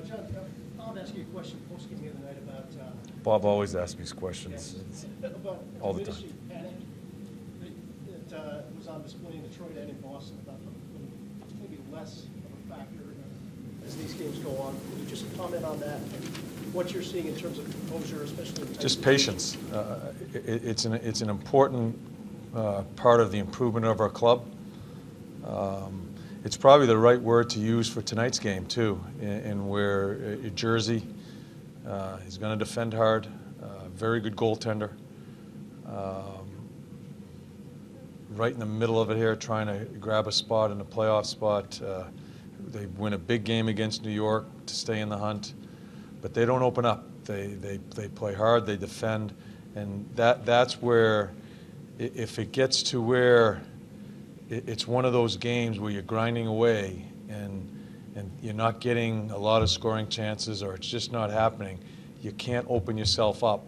John, I'll ask you a question post-game the other night about... Bob always asks me questions. About all the time. panic that was on display in Detroit and in Boston, about maybe less of a factor as these games go on. Can you just comment on that and what you're seeing in terms of composure, especially in Just patience. It's an important part of the improvement of our club. It's probably the right word to use for tonight's game too, in where Jersey, he's going to defend hard, very good goaltender. Right in the middle of it here, trying to grab a spot in a playoff spot. They win a big game against New York to stay in the hunt, but they don't open up. They play hard, they defend, and that's where, if it gets to where it's one of those games where you're grinding away and you're not getting a lot of scoring chances, or it's just not happening, you can't open yourself up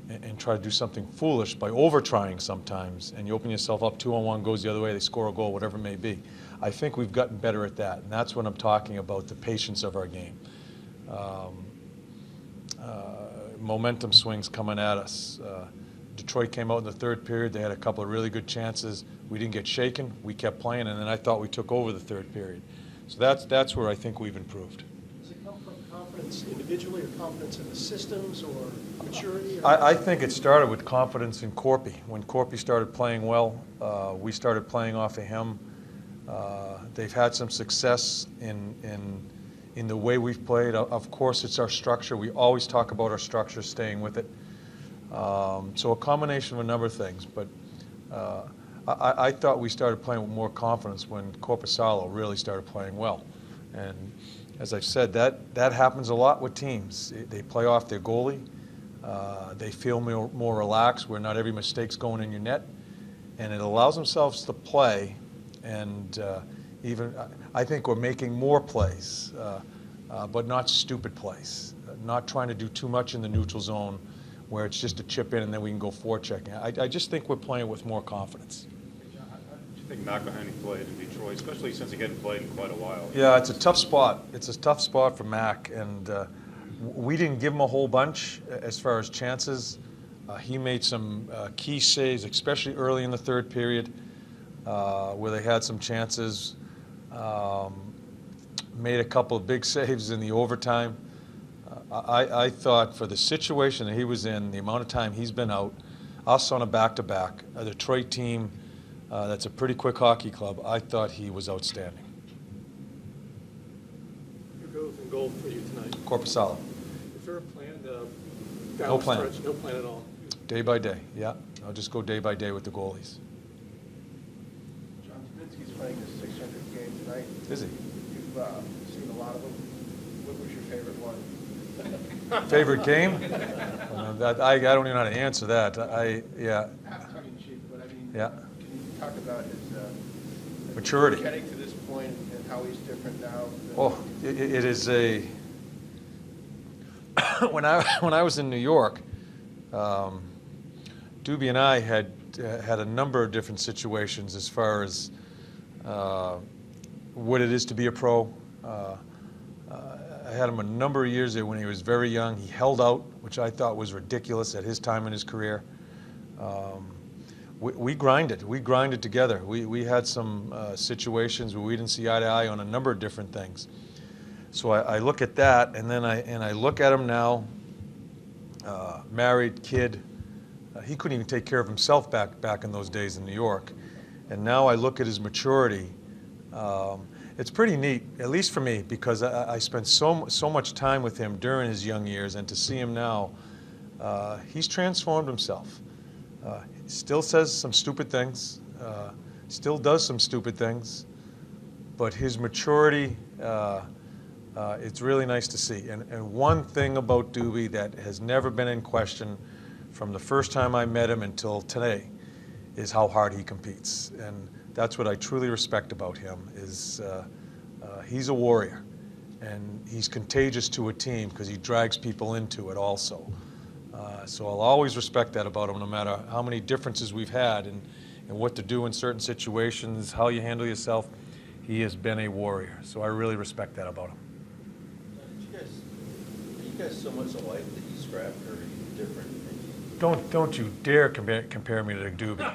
and try to do something foolish by over-trying sometimes, and you open yourself up 2-on-1, goes the other way, they score a goal, whatever it may be. I think we've gotten better at that, and that's what I'm talking about, the patience of our game. Momentum swings coming at us. Detroit came out in the third period. They had a couple of really good chances. We didn't get shaken. We kept playing, and then I thought we took over the third period. So that's where I think we've improved. Does it come from confidence individually or confidence in the systems or maturity? I think it started with confidence in Corpy. When Corpy started playing well, we started playing off of him. They've had some success in the way we've played. Of course, it's our structure. We always talk about our structure, staying with it. So a combination of a number of things, but I thought we started playing with more confidence when Korpisalo really started playing well. And as I've said, that happens a lot with teams. They play off their goalie. They feel more relaxed, where not every mistake's going in your net, and it allows themselves to play. And even I think we're making more plays, but not stupid plays. Not trying to do too much in the neutral zone, where it's just a chip in and then we can go forechecking. I just think we're playing with more confidence. How did you think McElhenney played in Detroit, especially since he hadn't played in quite a while? Yeah, it's a tough spot. It's a tough spot for Mac, and we didn't give him a whole bunch as far as chances. He made some key saves, especially early in the third period, where they had some chances. Made a couple of big saves in the overtime. I thought for the situation that he was in, the amount of time he's been out, us on a back-to-back, a Detroit team that's a pretty quick hockey club, I thought he was outstanding. Who goes in goal for you tonight? Korpisalo. Is there a plan No plan. stretch? No plan at all? Day by day, yeah. I'll just go day by day with the goalies. John Kaminsky's playing his 600th game tonight. Is he? You've seen a lot of them. What was your favorite one? Favorite game? I don't even know how to answer that. Yeah. Half tongue in cheek, but I mean, Yeah. can you talk about his Maturity. getting to this point and how he's different now? Oh, it is a. When I was in New York, Doobie and I had a number of different situations as far as what it is to be a pro. I had him a number of years there when he was very young. He held out, which I thought was ridiculous at his time in his career. We grinded. We grinded together. We had some situations where we didn't see eye to eye on a number of different things. So I look at that, and then I look at him now, married, kid. He couldn't even take care of himself back in those days in New York. And now I look at his maturity. It's pretty neat, at least for me, because I spent so much time with him during his young years, and to see him now, he's transformed himself. He still says some stupid things, still does some stupid things, but his maturity, it's really nice to see. And one thing about Doobie that has never been in question from the first time I met him until today is how hard he competes. And that's what I truly respect about him, is he's a warrior, and he's contagious to a team because he drags people into it also. So I'll always respect that about him, no matter how many differences we've had and what to do in certain situations, how you handle yourself. He has been a warrior, so I really respect that about him. Did you guys you guys so much alike that you scrapped, or are you different? Don't you dare compare me to Doobie.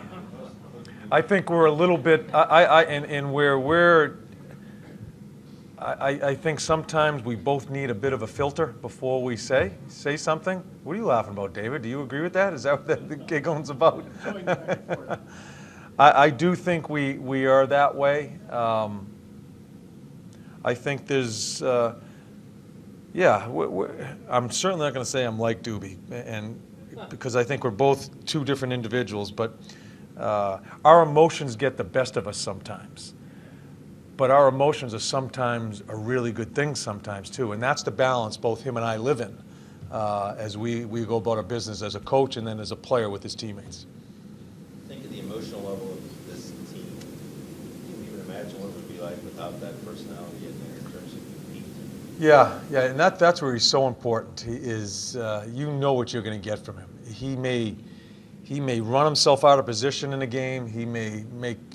I think we're a little bit, and I think sometimes we both need a bit of a filter before we say something. What are you laughing about, David? Do you agree with that? Is that what the giggling's about? I do think we are that way. I think there's, yeah, I'm certainly not going to say I'm like Doobie, and because I think we're both two different individuals, but our emotions get the best of us sometimes. But our emotions are sometimes a really good thing sometimes too, and that's the balance both him and I live in as we go about our business as a coach and then as a player with his teammates. Think of the emotional level of this team. Can you even imagine what it would be like without that personality in there in terms of compete? Yeah, and that's where he's so important. He is, you know what you're going to get from him. He may run himself out of position in a game. He may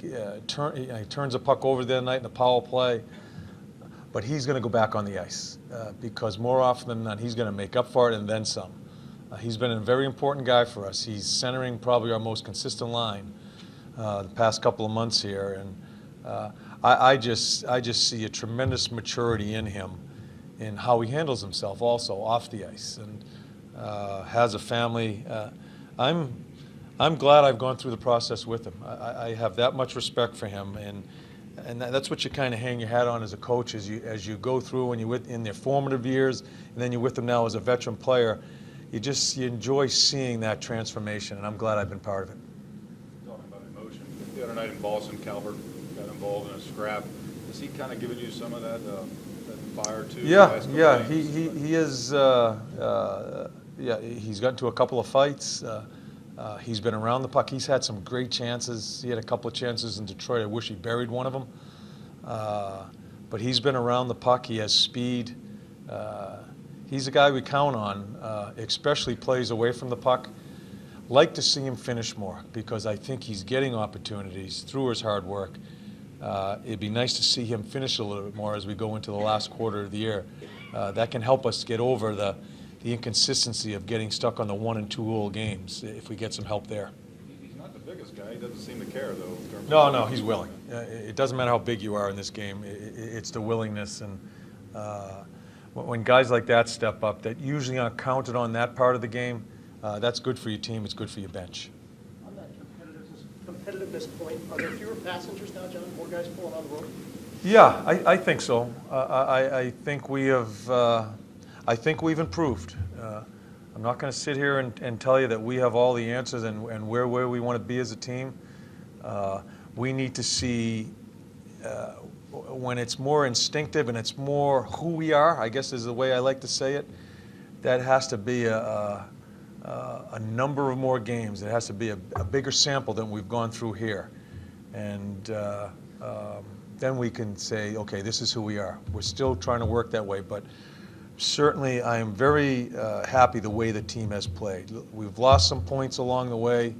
he turns a puck over the other night in the power play, but he's going to go back on the ice because more often than not, he's going to make up for it and then some. He's been a very important guy for us. He's centering probably our most consistent line the past couple of months here, and I just see a tremendous maturity in him in how he handles himself also off the ice and has a family. I'm glad I've gone through the process with him. I have that much respect for him, and that's what you kind of hang your hat on as a coach as you go through and you're in their formative years, and then you're with them now as a veteran player. You enjoy seeing that transformation, and I'm glad I've been part of it. Talking about emotion, the other night in Boston, Calvert got involved in a scrap. Has he kind of given you some of that fire too? Yeah. He is. Yeah, he's gotten to a couple of fights. He's been around the puck. He's had some great chances. He had a couple of chances in Detroit. I wish he buried one of them. But he's been around the puck. He has speed. He's a guy we count on, especially plays away from the puck. Like to see him finish more because I think he's getting opportunities through his hard work. It'd be nice to see him finish a little bit more as we go into the last quarter of the year. That can help us get over the inconsistency of getting stuck on the 1 and 2 goal games if we get some help there. He's not the biggest guy. He doesn't seem to care, though. In terms No, he's willing. It doesn't matter how big you are in this game. It's the willingness. And when guys like that step up that usually aren't counted on that part of the game, that's good for your team. It's good for your bench. On that competitiveness point, are there fewer passengers now, John? More guys pulling on the rope? Yeah, I think so. I think we have. I think we've improved. I'm not going to sit here and tell you that we have all the answers and where we want to be as a team. We need to see when it's more instinctive and it's more who we are, I guess is the way I like to say it, that has to be a number of more games. It has to be a bigger sample than we've gone through here. And then we can say, okay, this is who we are. We're still trying to work that way, but certainly I am very happy the way the team has played. We've lost some points along the way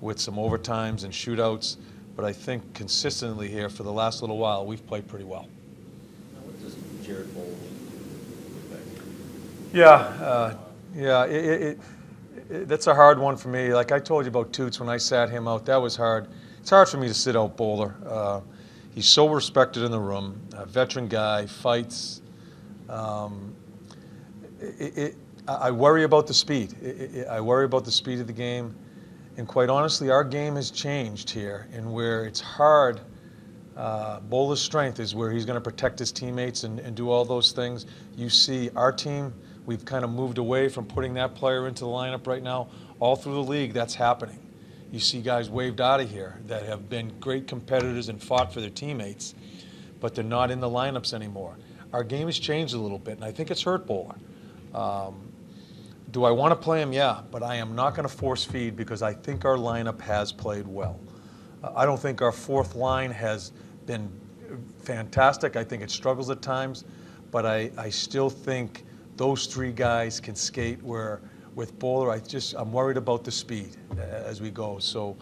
with some overtimes and shootouts, but I think consistently here for the last little while we've played pretty well. Now, what does Jared Bowl look like? That's a hard one for me. Like I told you about Toots when I sat him out, that was hard. It's hard for me to sit out Bowler. He's so respected in the room, a veteran guy, fights. I worry about the speed. I worry about the speed of the game. And quite honestly, our game has changed here, and where it's hard, Bowler's strength is where he's going to protect his teammates and do all those things. You see our team, we've kind of moved away from putting that player into the lineup right now. All through the league, that's happening. You see guys waved out of here that have been great competitors and fought for their teammates, but they're not in the lineups anymore. Our game has changed a little bit, and I think it's hurt Bowler. Do I want to play him? Yeah, but I am not going to force feed because I think our lineup has played well. I don't think our fourth line has been fantastic. I think it struggles at times, but I still think those three guys can skate where with Bowler, I'm worried about the speed as we go. So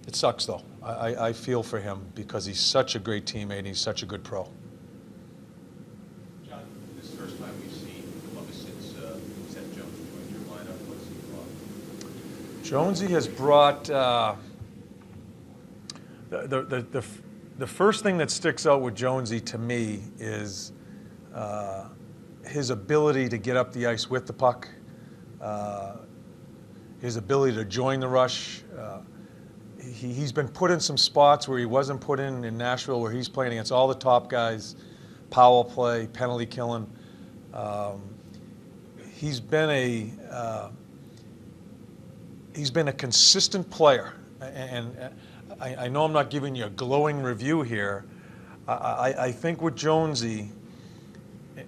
it sucks though. I feel for him because he's such a great teammate and he's such a good pro. John, this is the first time we Jonesy has brought the first thing that sticks out with Jonesy to me is his ability to get up the ice with the puck, his ability to join the rush. He's been put in some spots where he wasn't put in Nashville, where he's playing against all the top guys, power play, penalty killing. He's been a consistent player, and I know I'm not giving you a glowing review here. I think with Jonesy,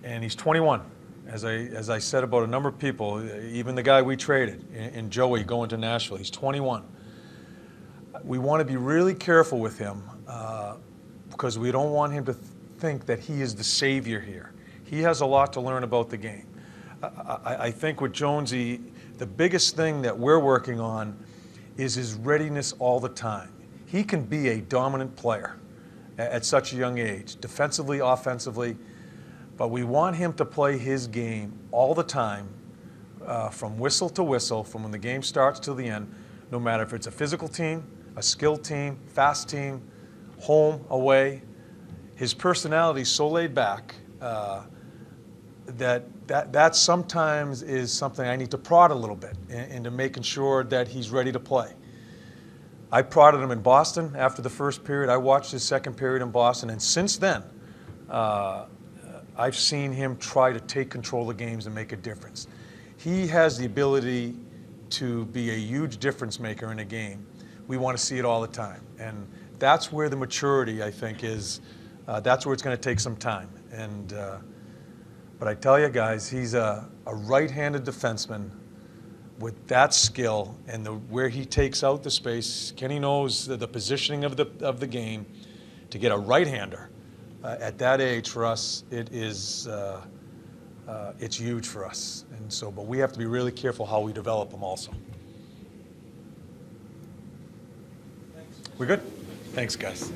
and he's 21, as I said about a number of people, even the guy we traded, in Joey going to Nashville, he's 21. We want to be really careful with him because we don't want him to think that he is the savior here. He has a lot to learn about the game. I think with Jonesy, the biggest thing that we're working on is his readiness all the time. He can be a dominant player at such a young age, defensively, offensively, but we want him to play his game all the time, from whistle to whistle, from when the game starts till the end, no matter if it's a physical team, a skilled team, fast team, home, away. His personality is so laid back that sometimes is something I need to prod a little bit into making sure that he's ready to play. I prodded him in Boston after the first period. I watched his second period in Boston, and since then, I've seen him try to take control of games and make a difference. He has the ability to be a huge difference maker in a game. We want to see it all the time, and that's where the maturity, I think, is. That's where it's going to take some time. And but I tell you guys, he's a right-handed defenseman with that skill and where he takes out the space. Kenny knows the positioning of the game. To get a right-hander at that age for us, it's huge for us. And so, but we have to be really careful how we develop them also. We good? Thanks, guys.